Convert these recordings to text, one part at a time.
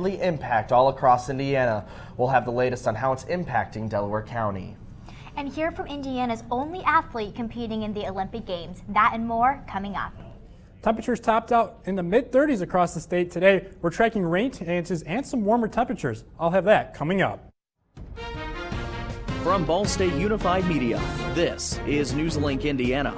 deadly impact all across Indiana. We'll have the latest on how it's impacting Delaware County. And hear from Indiana's only athlete competing in the Olympic Games. That and more coming up. Temperatures topped out in the mid-30s across the state today. We're tracking rain chances and some warmer temperatures. I'll have that coming up. From Ball State Unified Media, this is NewsLink Indiana.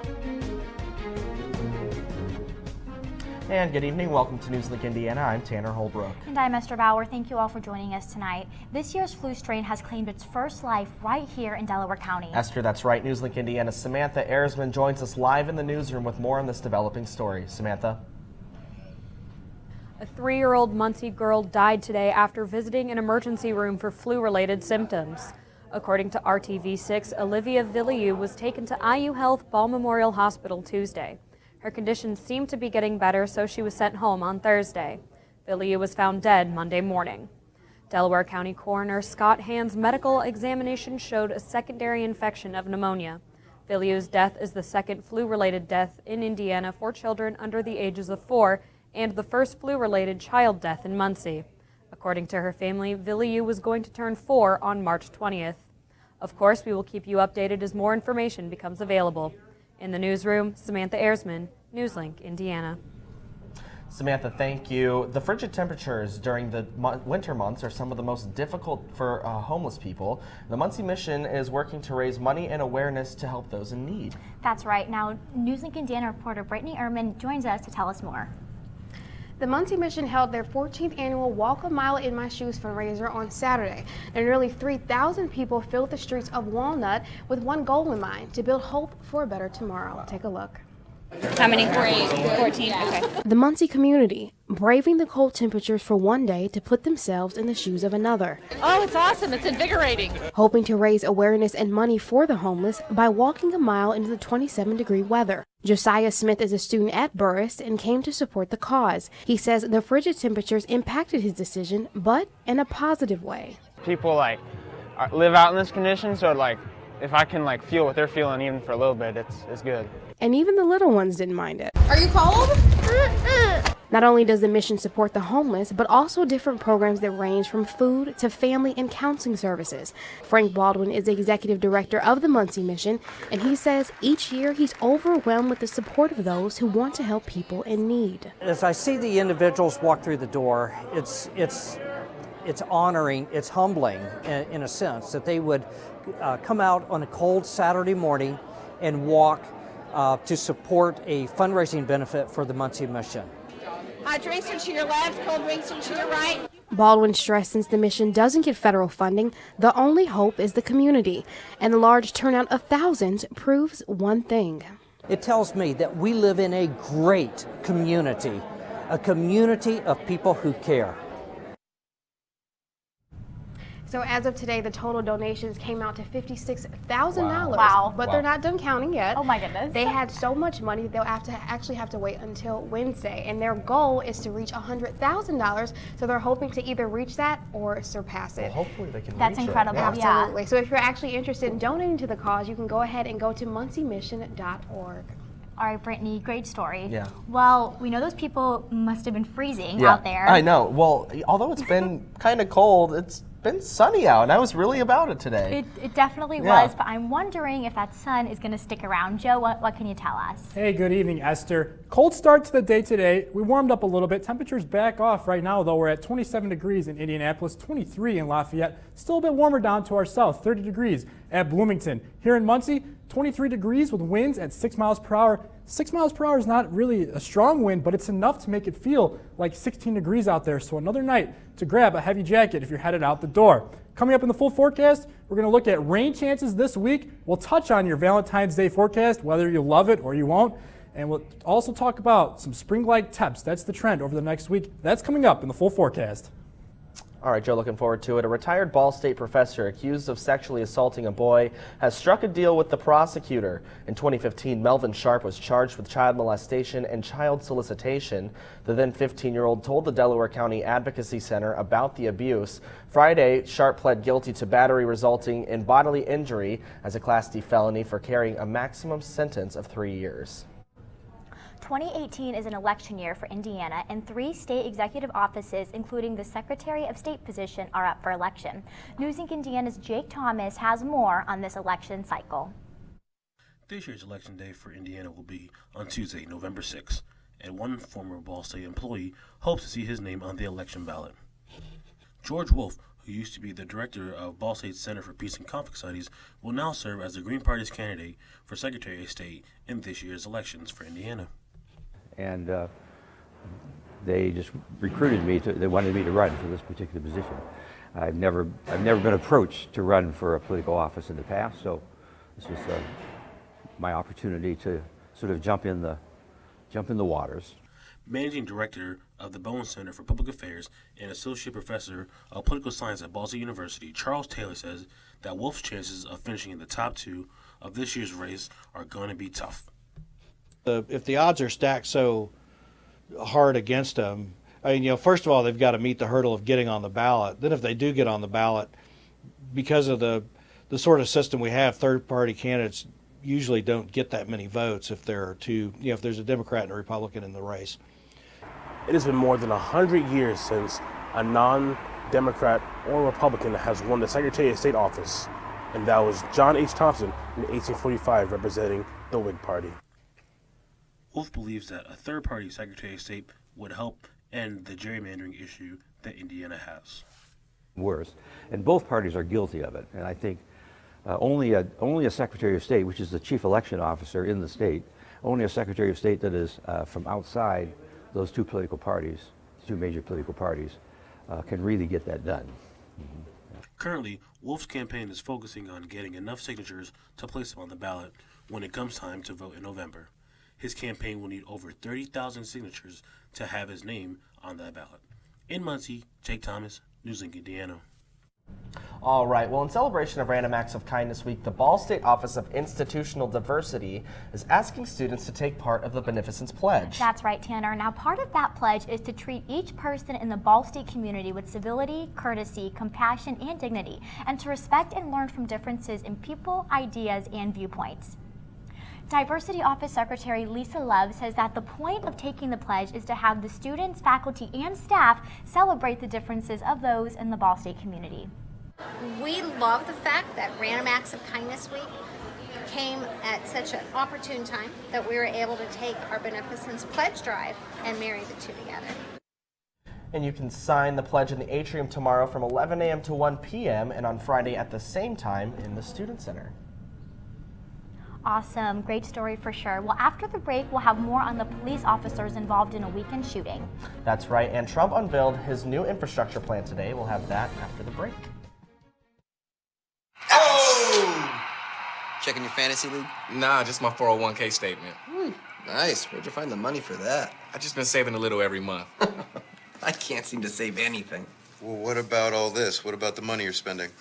And good evening. Welcome to NewsLink Indiana. I'm Tanner Holbrook. And I'm Esther Bauer. Thank you all for joining us tonight. This year's flu strain has claimed its first life right here in Delaware County. Esther, that's right. NewsLink Indiana's Samantha Erzman joins us live in the newsroom with more on this developing story. Samantha. A 3-year-old Muncie girl died today after visiting an emergency room for flu-related symptoms. According to RTV6, Olivia Villieu was taken to IU Health Ball Memorial Hospital Tuesday. Her condition seemed to be getting better, so she was sent home on Thursday. Villieu was found dead Monday morning. Delaware County Coroner Scott Hand's medical examination showed a secondary infection of pneumonia. Villieu's death is the second flu-related death in Indiana for children under the ages of 4 and the first flu-related child death in Muncie. According to her family, Villieu was going to turn 4 on March 20th. Of course, we will keep you updated as more information becomes available. In the newsroom, Samantha Erzman, NewsLink, Indiana. Samantha, thank you. The frigid temperatures during the winter months are some of the most difficult for homeless people. The Muncie Mission is working to raise money and awareness to help those in need. That's right. Now, NewsLink Indiana reporter Brittany Ehrman joins us to tell us more. The Muncie Mission held their 14th annual Walk a Mile in My Shoes fundraiser on Saturday. And nearly 3,000 people filled the streets of Walnut with one goal in mind: to build hope for a better tomorrow. Take a look. How many? 14. Okay. The Muncie community braving the cold temperatures for one day to put themselves in the shoes of another. Oh, it's awesome. It's invigorating. Hoping to raise awareness and money for the homeless by walking a mile into the 27-degree weather. Josiah Smith is a student at Burris and came to support the cause. He says the frigid temperatures impacted his decision, but in a positive way. People live out in this condition, so if I can feel what they're feeling even for a little bit, it's good. And even the little ones didn't mind it. Are you cold? Not only does the mission support the homeless, but also different programs that range from food to family and counseling services. Frank Baldwin is the executive director of the Muncie Mission, and he says each year he's overwhelmed with the support of those who want to help people in need. As I see the individuals walk through the door, it's honoring, it's humbling in a sense that they would come out on a cold Saturday morning and walk to support a fundraising benefit for the Muncie Mission. Hot drinks are to your left, cold drinks are to your right. Baldwin stressed since the mission doesn't get federal funding, the only hope is the community. And the large turnout of thousands proves one thing. It tells me that we live in a great community, a community of people who care. So as of today, the total donations came out to $56,000. Wow. But they're not done counting yet. Oh my goodness. They had so much money they'll actually have to wait until Wednesday. And their goal is to reach $100,000. So they're hoping to either reach that or surpass it. Well, hopefully they can That's reach incredible. it. Absolutely. Yeah. So if you're actually interested in donating to the cause, you can go ahead and go to munciemission.org. All right, Brittany, great story. Yeah. Well, we know those people must have been freezing Yeah, out there. I know. Well, although it's been kind of cold, it's been sunny out, and I was really about it today. It definitely was, but I'm wondering if that sun is going to stick around. Joe, what can you tell us? Hey, good evening, Esther. Cold start to the day today. We warmed up a little bit. Temperatures back off right now, though. We're at 27 degrees in Indianapolis, 23 in Lafayette. Still a bit warmer down to our south, 30 degrees at Bloomington. Here in Muncie, 23 degrees with winds at 6 miles per hour. 6 miles per hour is not really a strong wind, but it's enough to make it feel like 16 degrees out there. So another night to grab a heavy jacket if you're headed out the door. Coming up in the full forecast, we're going to look at rain chances this week. We'll touch on your Valentine's Day forecast, whether you love it or you won't. And we'll also talk about some spring-like temps. That's the trend over the next week. That's coming up in the full forecast. All right, Joe, looking forward to it. A retired Ball State professor accused of sexually assaulting a boy has struck a deal with the prosecutor. In 2015, Melvin Sharp was charged with child molestation and child solicitation. The then 15-year-old told the Delaware County Advocacy Center about the abuse. Friday, Sharp pled guilty to battery resulting in bodily injury as a Class D felony for carrying a maximum sentence of 3 years. 2018 is an election year for Indiana, and 3 state executive offices, including the Secretary of State position, are up for election. NewsLink Indiana's Jake Thomas has more on this election cycle. This year's election day for Indiana will be on Tuesday, November 6th, and one former Ball State employee hopes to see his name on the election ballot. George Wolf, who used to be the director of Ball State's Center for Peace and Conflict Studies, will now serve as the Green Party's candidate for Secretary of State in this year's elections for Indiana. And they just recruited me. They wanted me to run for this particular position. I've never been approached to run for a political office in the past, so this was my opportunity to sort of jump in the waters. Managing Director of the Bowen Center for Public Affairs and Associate Professor of Political Science at Ball State University, Charles Taylor says that Wolf's chances of finishing in the top 2 of this year's race are going to be tough. If the odds are stacked so hard against them, I mean, first of all, they've got to meet the hurdle of getting on the ballot. Then if they do get on the ballot, because of the sort of system we have, third-party candidates usually don't get that many votes if there are two, if there's a Democrat and a Republican in the race. It has been more than 100 years since a non-Democrat or Republican has won the Secretary of State office, and that was John H. Thompson in 1845, representing the Whig Party. Wolf believes that a third-party Secretary of State would help end the gerrymandering issue that Indiana has. Worse, and both parties are guilty of it, and I think only a Secretary of State, which is the chief election officer in the state, only a Secretary of State that is from outside those two political parties, two major political parties, can really get that done. Mm-hmm. Currently, Wolf's campaign is focusing on getting enough signatures to place him on the ballot when it comes time to vote in November. His campaign will need over 30,000 signatures to have his name on that ballot. In Muncie, Jake Thomas, NewsLink, Indiana. All right, well, in celebration of Random Acts of Kindness Week, the Ball State Office of Institutional Diversity is asking students to take part of the Beneficence Pledge. That's right, Tanner. Now, part of that pledge is to treat each person in the Ball State community with civility, courtesy, compassion, and dignity, and to respect and learn from differences in people, ideas, and viewpoints. Diversity Office Secretary Lisa Love says that the point of taking the pledge is to have the students, faculty, and staff celebrate the differences of those in the Ball State community. We love the fact that Random Acts of Kindness Week came at such an opportune time that we were able to take our Beneficence Pledge Drive and marry the two together. And you can sign the pledge in the atrium tomorrow from 11 a.m. to 1 p.m. and on Friday at the same time in the Student Center. Awesome, great story for sure. Well, after the break, we'll have more on the police officers involved in a weekend shooting. That's right, and Trump unveiled his new infrastructure plan today. We'll have that after the break. Oh! Checking your fantasy league? Nah, just my 401k statement. Nice. Where'd you find the money for that? I've just been saving a little every month. I can't seem to save anything. Well, what about all this? What about the money you're spending?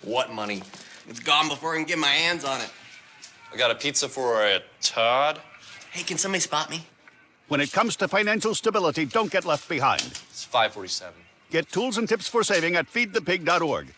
What money? It's gone before I can get my hands on it. I got a pizza for a Todd. Hey, can somebody spot me? When it comes to financial stability, don't get left behind. It's 547. Get tools and tips for saving at feedthepig.org.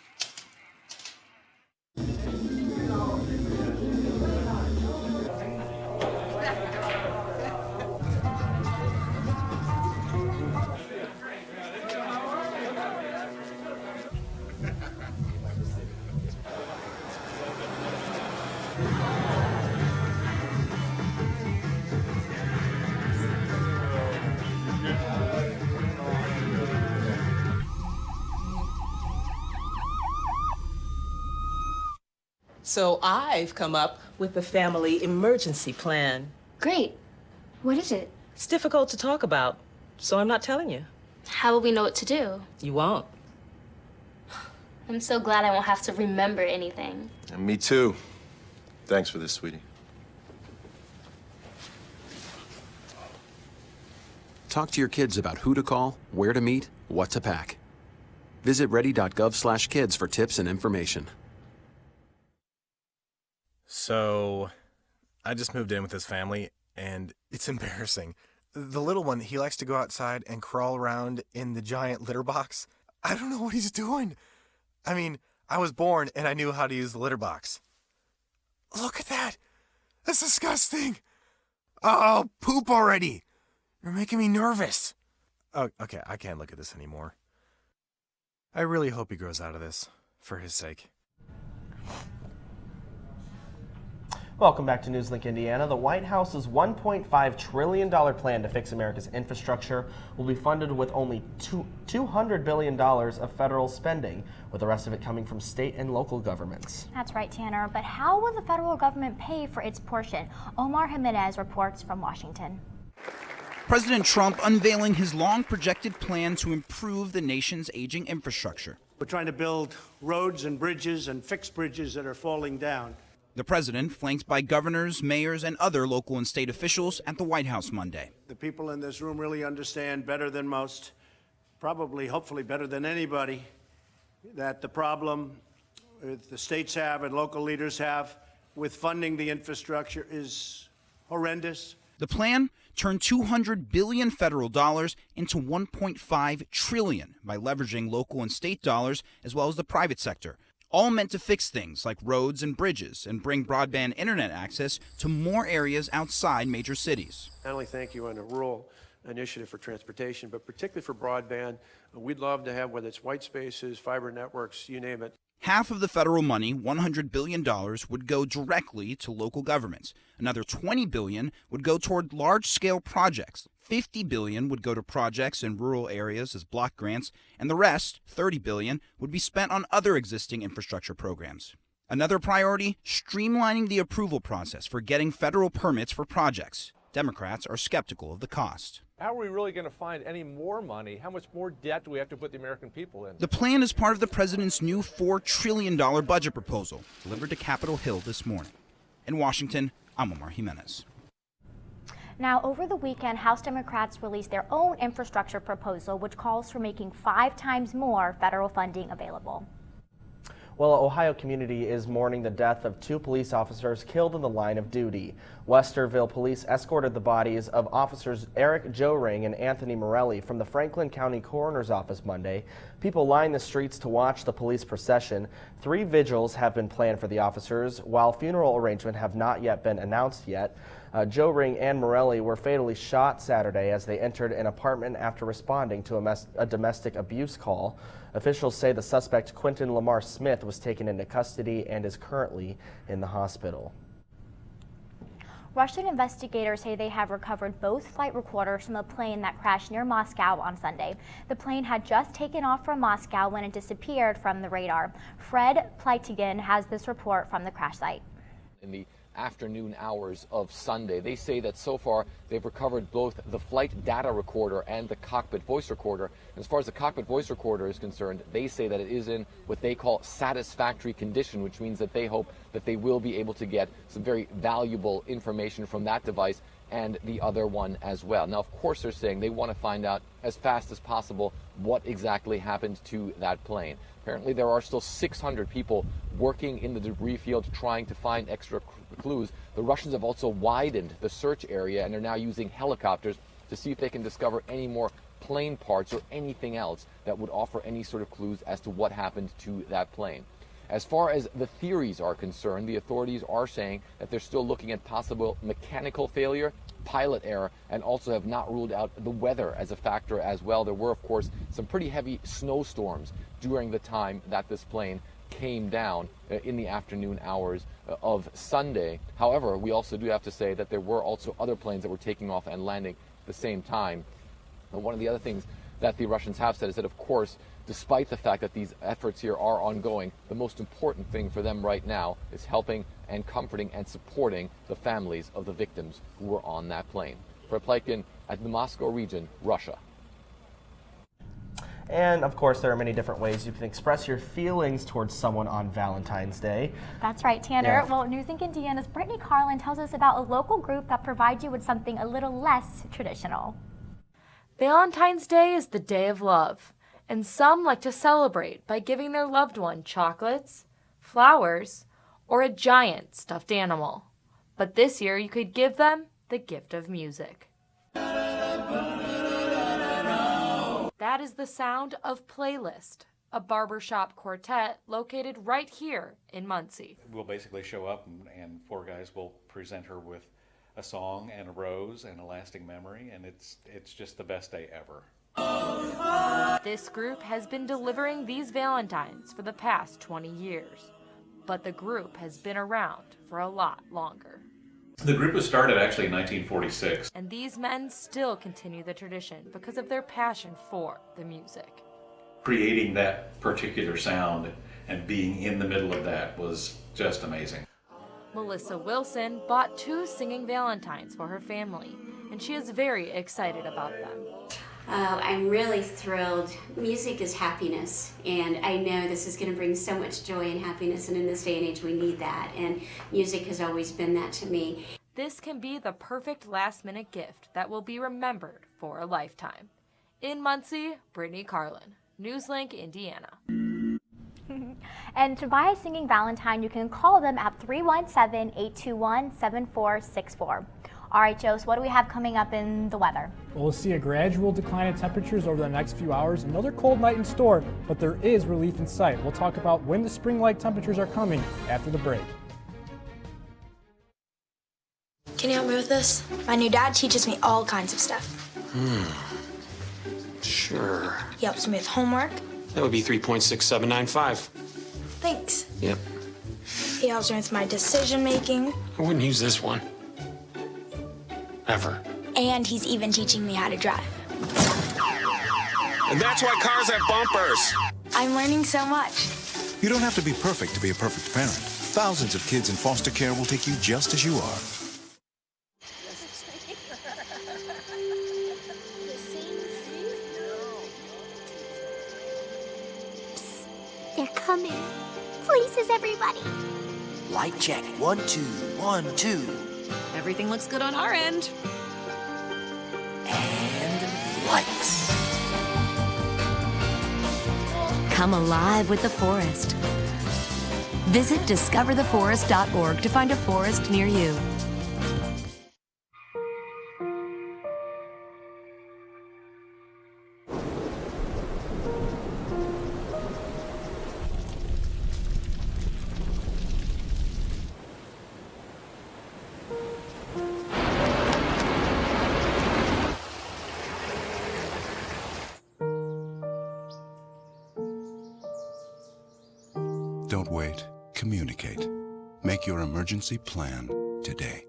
So I've come up with the family emergency plan. Great. What is it? It's difficult to talk about, so I'm not telling you. How will we know what to do? You won't. I'm so glad I won't have to remember anything. And me too. Thanks for this, sweetie. Talk to your kids about who to call, where to meet, what to pack. Visit ready.gov/kids for tips and information. So, I just moved in with his family, and it's embarrassing. The little one, he likes to go outside and crawl around in the giant litter box. I don't know what he's doing. I mean, I was born and I knew how to use the litter box. Look at that. That's disgusting. Oh, poop already! You're making me nervous. Oh, okay, I can't look at this anymore. I really hope he grows out of this, for his sake. Welcome back to NewsLink Indiana. The White House's $1.5 trillion plan to fix America's infrastructure will be funded with only $200 billion of federal spending, with the rest of it coming from state and local governments. That's right, Tanner. But how will the federal government pay for its portion? Omar Jimenez reports from Washington. President Trump unveiling his long-projected plan to improve the nation's aging infrastructure. We're trying to build roads and bridges and fix bridges that are falling down. The president flanked by governors, mayors, and other local and state officials at the White House Monday. The people in this room really understand better than most, probably, hopefully better than anybody, that the problem the states have and local leaders have with funding the infrastructure is horrendous. The plan turned $200 billion federal dollars into $1.5 trillion by leveraging local and state dollars as well as the private sector, all meant to fix things like roads and bridges and bring broadband internet access to more areas outside major cities. Not only thank you on a rural initiative for transportation, but particularly for broadband. We'd love to have, whether it's white spaces, fiber networks, you name it. Half of the federal money, $100 billion, would go directly to local governments. Another $20 billion would go toward large-scale projects. $50 billion would go to projects in rural areas as block grants, and the rest, $30 billion, would be spent on other existing infrastructure programs. Another priority, streamlining the approval process for getting federal permits for projects. Democrats are skeptical of the cost. How are we really going to find any more money? How much more debt do we have to put the American people in? The plan is part of the president's new $4 trillion budget proposal, delivered to Capitol Hill this morning. In Washington, I'm Omar Jimenez. Now, over the weekend, House Democrats released their own infrastructure proposal, which calls for making 5 times more federal funding available. Well, an Ohio community is mourning the death of 2 police officers killed in the line of duty. Westerville police escorted the bodies of officers Eric Joering and Anthony Morelli from the Franklin County Coroner's Office Monday. People lined the streets to watch the police procession. 3 vigils have been planned for the officers, while funeral arrangements have not yet been announced yet. Joering and Morelli were fatally shot Saturday as they entered an apartment after responding to a domestic abuse call. Officials say the suspect, Quentin Lamar Smith, was taken into custody and is currently in the hospital. Russian investigators say they have recovered both flight recorders from a plane that crashed near Moscow on Sunday. The plane had just taken off from Moscow when it disappeared from the radar. Fred Pleitigin has this report from the crash site. In the afternoon hours of Sunday, they say that so far they've recovered both the flight data recorder and the cockpit voice recorder. And as far as the cockpit voice recorder is concerned, they say that it is in what they call satisfactory condition, which means that they hope that they will be able to get some very valuable information from that device and the other one as well. Now, of course, they're saying they want to find out as fast as possible what exactly happened to that plane. Apparently, there are still 600 people working in the debris field trying to find extra clues. The Russians have also widened the search area, and they're now using helicopters to see if they can discover any more plane parts or anything else that would offer any sort of clues as to what happened to that plane. As far as the theories are concerned, the authorities are saying that they're still looking at possible mechanical failure, pilot error, and also have not ruled out the weather as a factor as well. There were, of course, some pretty heavy snowstorms during the time that this plane came down in the afternoon hours of Sunday. However, we also do have to say that there were also other planes that were taking off and landing at the same time. And one of the other things that the Russians have said is that, of course, despite the fact that these efforts here are ongoing, the most important thing for them right now is helping and comforting and supporting the families of the victims who were on that plane. For Pleikin at the Moscow region, Russia. And of course, there are many different ways you can express your feelings towards someone on Valentine's Day. That's right, Tanner. Yeah. Well, NewsLink Indiana's Brittany Carlin tells us about a local group that provides you with something a little less traditional. Valentine's Day is the day of love, and some like to celebrate by giving their loved one chocolates, flowers, or a giant stuffed animal. But this year, you could give them the gift of music. That is the sound of Playlist, a barbershop quartet located right here in Muncie. We'll basically show up and 4 guys will present her with a song and a rose and a lasting memory, and it's just the best day ever. This group has been delivering these Valentines for the past 20 years, but the group has been around for a lot longer. The group was started actually in 1946. And these men still continue the tradition because of their passion for the music. Creating that particular sound and being in the middle of that was just amazing. Melissa Wilson bought 2 singing Valentines for her family, and she is very excited about them. I'm really thrilled. Music is happiness, and I know this is going to bring so much joy and happiness, and in this day and age we need that, and music has always been that to me. This can be the perfect last-minute gift that will be remembered for a lifetime. In Muncie, Brittany Carlin, NewsLink, Indiana. And to buy a singing Valentine, you can call them at 317-821-7464. All right, Joe, so what do we have coming up in the weather? We'll see a gradual decline in temperatures over the next few hours. Another cold night in store, but there is relief in sight. We'll talk about when the spring-like temperatures are coming after the break. Can you help me with this? My new dad teaches me all kinds of stuff. Sure. He helps me with homework. That would be 3.6795. Thanks. Yep. He helps me with my decision making. I wouldn't use this one. Ever. And he's even teaching me how to drive. And that's why cars have bumpers. I'm learning so much. You don't have to be perfect to be a perfect parent. Thousands of kids in foster care will take you just as you are. They're coming. Places, everybody. Light check. 1, 2, 1, 2. Everything looks good on our end. And lights. Come alive with the forest. Visit discovertheforest.org to find a forest near you. Don't wait. Communicate. Make your emergency plan today.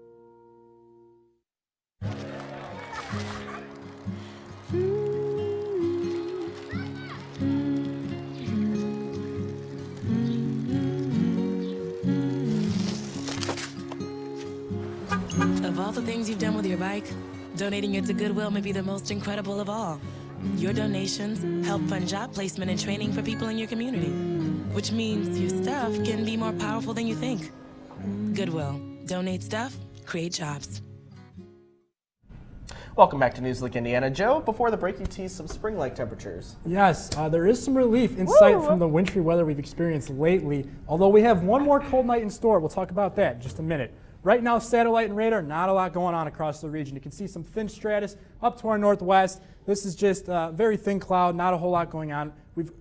Of all the things you've done with your bike, donating it to Goodwill may be the most incredible of all. Your donations help fund job placement and training for people in your community, which means your stuff can be more powerful than you think. Goodwill. Donate stuff, create jobs. Welcome back to NewsLink Indiana. Joe, before the break, you teased some spring-like temperatures. Yes, there is some relief in sight from the wintry weather we've experienced lately, although we have one more cold night in store. We'll talk about that in just a minute. Right now, satellite and radar, not a lot going on across the region. You can see some thin stratus up to our northwest. This is just a very thin cloud, not a whole lot going on.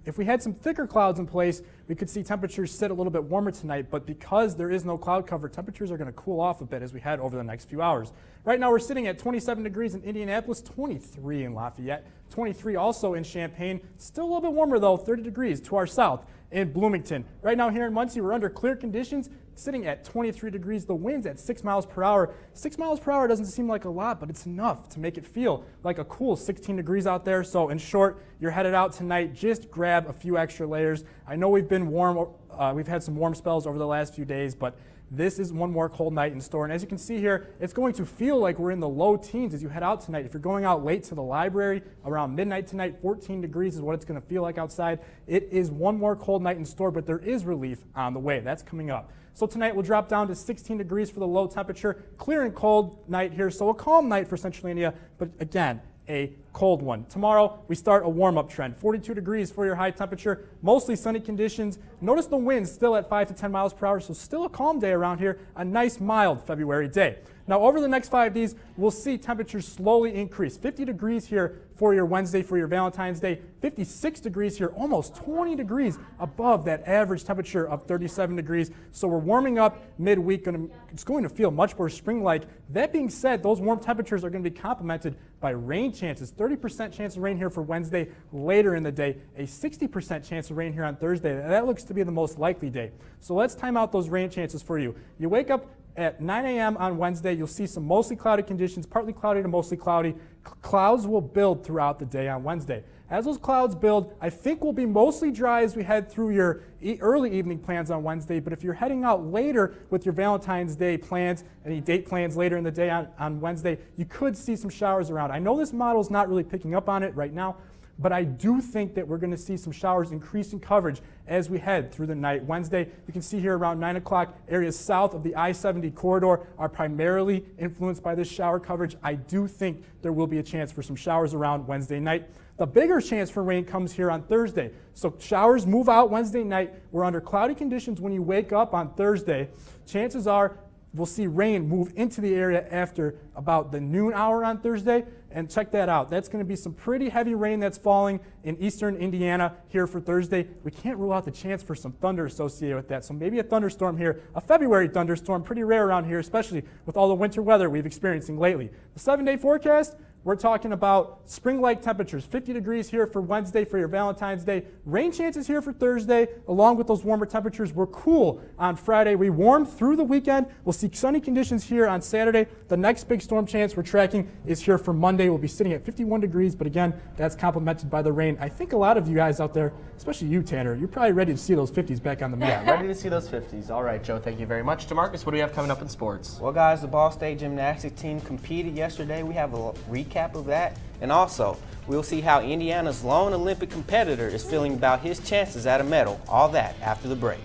If we had some thicker clouds in place, we could see temperatures sit a little bit warmer tonight, but because there is no cloud cover, temperatures are going to cool off a bit as we head over the next few hours. Right now, we're sitting at 27 degrees in Indianapolis, 23 in Lafayette, 23 also in Champaign. Still a little bit warmer, though, 30 degrees to our south in Bloomington. Right now here in Muncie, we're under clear conditions, sitting at 23 degrees. The wind's at 6 miles per hour. 6 miles per hour doesn't seem like a lot, but it's enough to make it feel like a cool 16 degrees out there. So in short, you're headed out tonight, just grab a few extra layers. I know we've been warm, we've had some warm spells over the last few days, but this is one more cold night in store. And as you can see here, it's going to feel like we're in the low teens as you head out tonight. If you're going out late to the library around midnight tonight, 14 degrees is what it's going to feel like outside. It is one more cold night in store, but there is relief on the way. That's coming up. So tonight we'll drop down to 16 degrees for the low temperature. Clear and cold night here, so a calm night for Central India, but again, a cold one. Tomorrow, we start a warm-up trend. 42 degrees for your high temperature, mostly sunny conditions. Notice the winds still at 5 to 10 miles per hour, so still a calm day around here, a nice mild February day. Now, over the next 5 days, we'll see temperatures slowly increase. 50 degrees here for your Wednesday, for your Valentine's Day. 56 degrees here, almost 20 degrees above that average temperature of 37 degrees. So we're warming up midweek. It's going to feel much more spring-like. That being said, those warm temperatures are going to be complemented by rain chances. 30% chance of rain here for Wednesday later in the day. A 60% chance of rain here on Thursday. That looks to be the most likely day. So let's time out those rain chances for you. You wake up at 9 a.m. on Wednesday, you'll see some mostly cloudy conditions, partly cloudy to mostly cloudy. Clouds will build throughout the day on Wednesday. As those clouds build, I think we'll be mostly dry as we head through your early evening plans on Wednesday, but if you're heading out later with your Valentine's Day plans, any date plans later in the day on Wednesday, you could see some showers around. I know this model is not really picking up on it right now, but I do think that we're going to see some showers increase in coverage as we head through the night. Wednesday, you can see here around 9 o'clock, areas south of the I-70 corridor are primarily influenced by this shower coverage. I do think there will be a chance for some showers around Wednesday night. The bigger chance for rain comes here on Thursday. So showers move out Wednesday night. We're under cloudy conditions when you wake up on Thursday. Chances are we'll see rain move into the area after about the noon hour on Thursday. And check that out. That's going to be some pretty heavy rain that's falling in eastern Indiana here for Thursday. We can't rule out the chance for some thunder associated with that. So maybe a thunderstorm here, a February thunderstorm, pretty rare around here, especially with all the winter weather we've experiencing lately. The 7-day forecast, we're talking about spring-like temperatures, 50 degrees here for Wednesday for your Valentine's Day. Rain chances here for Thursday, along with those warmer temperatures. We're cool on Friday. We warm through the weekend. We'll see sunny conditions here on Saturday. The next big storm chance we're tracking is here for Monday. We'll be sitting at 51 degrees, but again, that's complemented by the rain. I think a lot of you guys out there, especially you, Tanner, you're probably ready to see those 50s back on the map. Yeah, ready to see those 50s. All right, Joe, thank you very much. DeMarcus, what do we have coming up in sports? Well, guys, the Ball State gymnastics team competed yesterday. We have a recap of that. And also, we'll see how Indiana's lone Olympic competitor is feeling about his chances at a medal. All that after the break.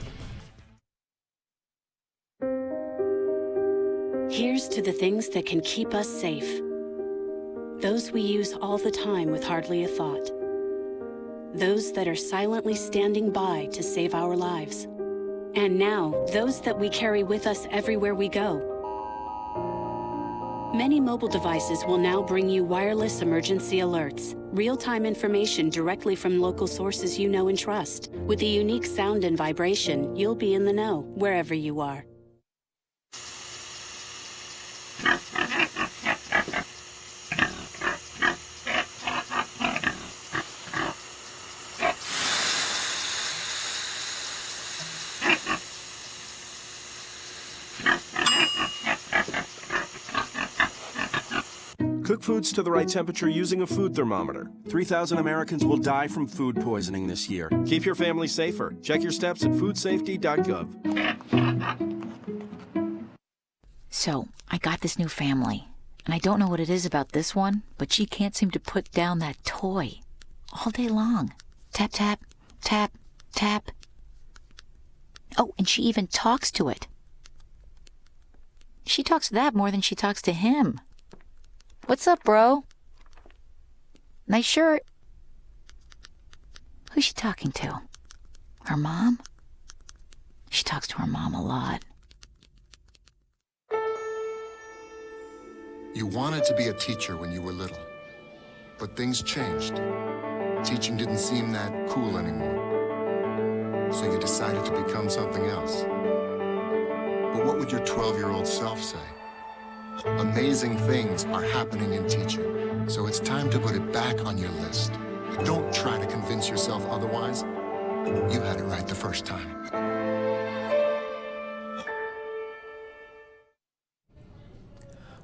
Here's to the things that can keep us safe. Those we use all the time with hardly a thought. Those that are silently standing by to save our lives. And now, those that we carry with us everywhere we go. Many mobile devices will now bring you wireless emergency alerts, real-time information directly from local sources you know and trust. With the unique sound and vibration, you'll be in the know, wherever you are. Cook foods to the right temperature using a food thermometer. 3,000 Americans will die from food poisoning this year. Keep your family safer. Check your steps at foodsafety.gov. So, I got this new family, and I don't know what it is about this one, but she can't seem to put down that toy all day long. Tap, tap, tap, tap. Oh, and she even talks to it. She talks to that more than she talks to him. What's up, bro? Nice shirt. Who's she talking to? Her mom? She talks to her mom a lot. You wanted to be a teacher when you were little, but things changed. Teaching didn't seem that cool anymore, so you decided to become something else. But what would your 12-year-old self say? Amazing things are happening in teaching, so it's time to put it back on your list. Don't try to convince yourself otherwise. You had it right the first time.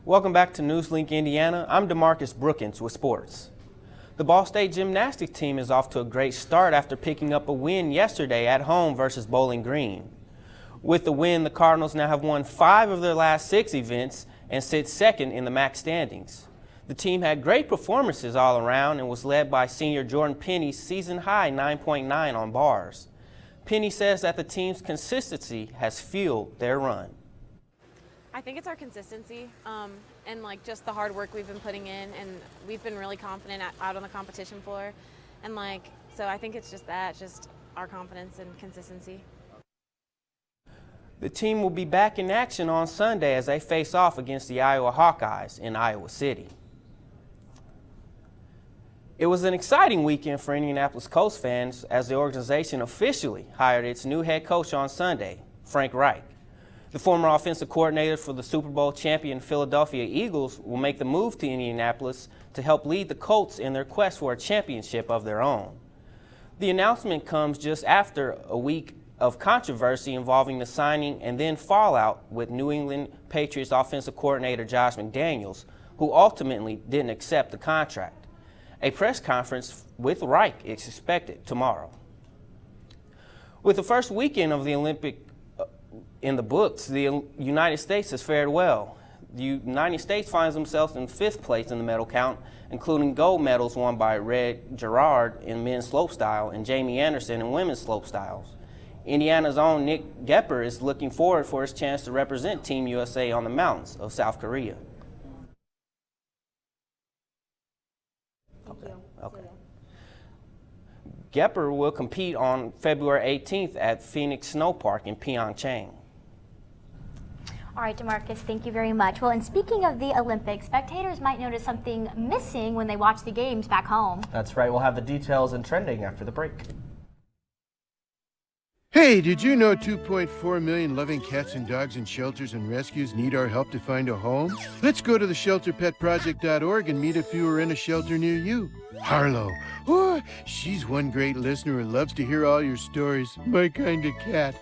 Welcome back to NewsLink Indiana. I'm DeMarcus Brookins with sports. The Ball State gymnastics team is off to a great start after picking up a win yesterday at home versus Bowling Green. With the win, the Cardinals now have won 5 of their last 6 events and sit second in the MAC standings. The team had great performances all around and was led by senior Jordan Penny's season-high 9.9 on bars. Penny says that the team's consistency has fueled their run. I think it's our consistency and like just the hard work we've been putting in, and we've been really confident out on the competition floor, and like so I think it's just that, just our confidence and consistency. The team will be back in action on Sunday as they face off against the Iowa Hawkeyes in Iowa City. It was an exciting weekend for Indianapolis Colts fans as the organization officially hired its new head coach on Sunday, Frank Reich. The former offensive coordinator for the Super Bowl champion Philadelphia Eagles will make the move to Indianapolis to help lead the Colts in their quest for a championship of their own. The announcement comes just after a week of controversy involving the signing and then fallout with New England Patriots offensive coordinator Josh McDaniels, who ultimately didn't accept the contract. A press conference with Reich is expected tomorrow. With the first weekend of the Olympic in the books, the United States has fared well. The United States finds themselves in 5th place in the medal count, including gold medals won by Red Gerard in men's slopestyle and Jamie Anderson in women's slopestyles. Indiana's own Nick Gepper is looking forward for his chance to represent Team USA on the mountains of South Korea. Okay. Gepper will compete on February 18th at Phoenix Snow Park in Pyeongchang. All right, DeMarcus, thank you very much. Well, and speaking of the Olympics, spectators might notice something missing when they watch the games back home. That's right. We'll have the details and trending after the break. Hey, did you know 2.4 million loving cats and dogs in shelters and rescues need our help to find a home? Let's go to theshelterpetproject.org and meet a few who are in a shelter near you. Harlow, oh, she's one great listener who loves to hear all your stories. My kind of cat.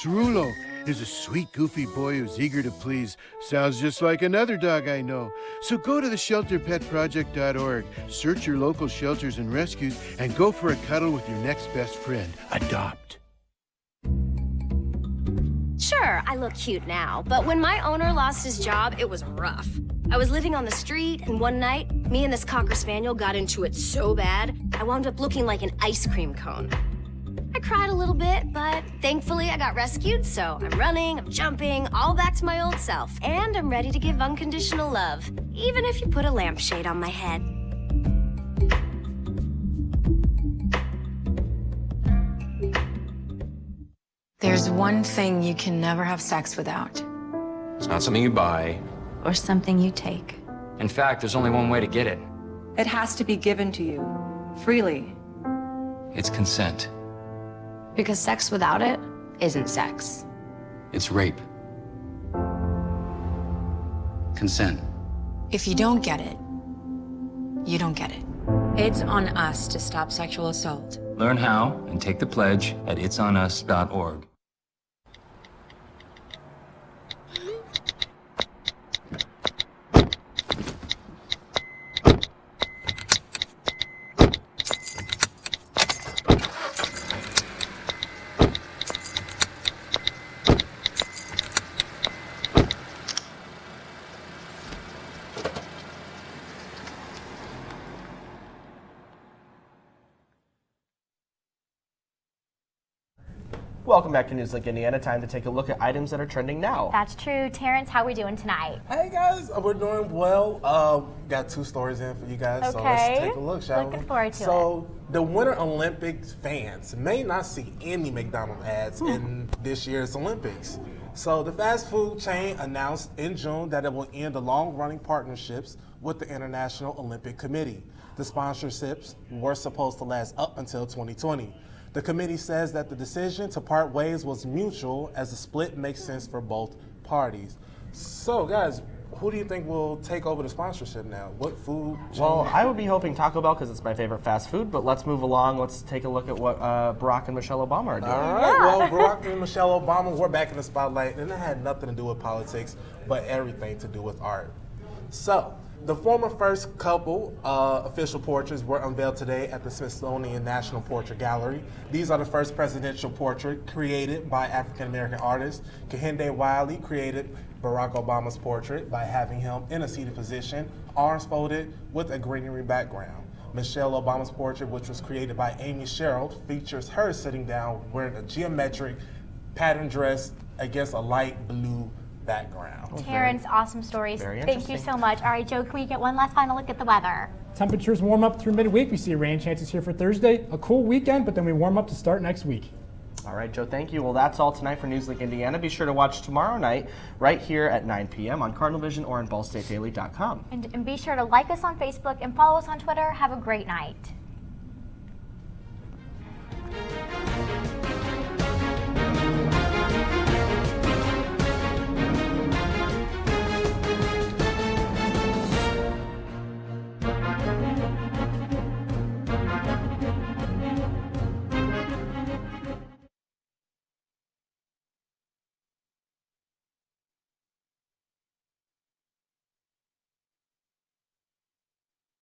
Cerulo is a sweet, goofy boy who's eager to please. Sounds just like another dog I know. So go to theshelterpetproject.org, search your local shelters and rescues, and go for a cuddle with your next best friend. Adopt. Sure, I look cute now, but when my owner lost his job, it was rough. I was living on the street, and one night, me and this Cocker Spaniel got into it so bad, I wound up looking like an ice cream cone. I cried a little bit, but thankfully I got rescued, so I'm running, I'm jumping, all back to my old self, and I'm ready to give unconditional love, even if you put a lampshade on my head. There's one thing you can never have sex without. It's not something you buy. Or something you take. In fact, there's only one way to get it. It has to be given to you, freely. It's consent. Because sex without it isn't sex. It's rape. Consent. If you don't get it, you don't get it. It's on us to stop sexual assault. Learn how and take the pledge at itsonus.org. Welcome back to NewsLink Indiana. Time to take a look at items that are trending now. That's true. Terrence, how are we doing tonight? Hey guys, we're doing well. Got 2 stories in for you guys, so let's take a look, shall we? Looking forward to it. So the Winter Olympics fans may not see any McDonald's ads in this year's Olympics. So the fast food chain announced in June that it will end the long-running partnerships with the International Olympic Committee. The sponsorships were supposed to last up until 2020. The committee says that the decision to part ways was mutual as the split makes sense for both parties. So guys, who do you think will take over the sponsorship now? What food chain? Well, I would be hoping Taco Bell because it's my favorite fast food, but let's move along. Let's take a look at what Barack and Michelle Obama are doing. All right, well, Barack and Michelle Obama were back in the spotlight, and it had nothing to do with politics, but everything to do with art. So, the former first couple official portraits were unveiled today at the Smithsonian National Portrait Gallery. These are the first presidential portrait created by African-American artists. Kehinde Wiley created Barack Obama's portrait by having him in a seated position, arms folded with a greenery background. Michelle Obama's portrait, which was created by Amy Sherrill, features her sitting down wearing a geometric pattern dress against a light blue background. Terrence, awesome stories. Thank you so much. All right, Joe, can we get one last final look at the weather? Temperatures warm up through midweek. We see rain chances here for Thursday. A cool weekend, but then we warm up to start next week. All right, Joe, thank you. Well, that's all tonight for NewsLink Indiana. Be sure to watch tomorrow night right here at 9 p.m. on Cardinal Vision or on BallStateDaily.com. And be sure to like us on Facebook and follow us on Twitter. Have a great night.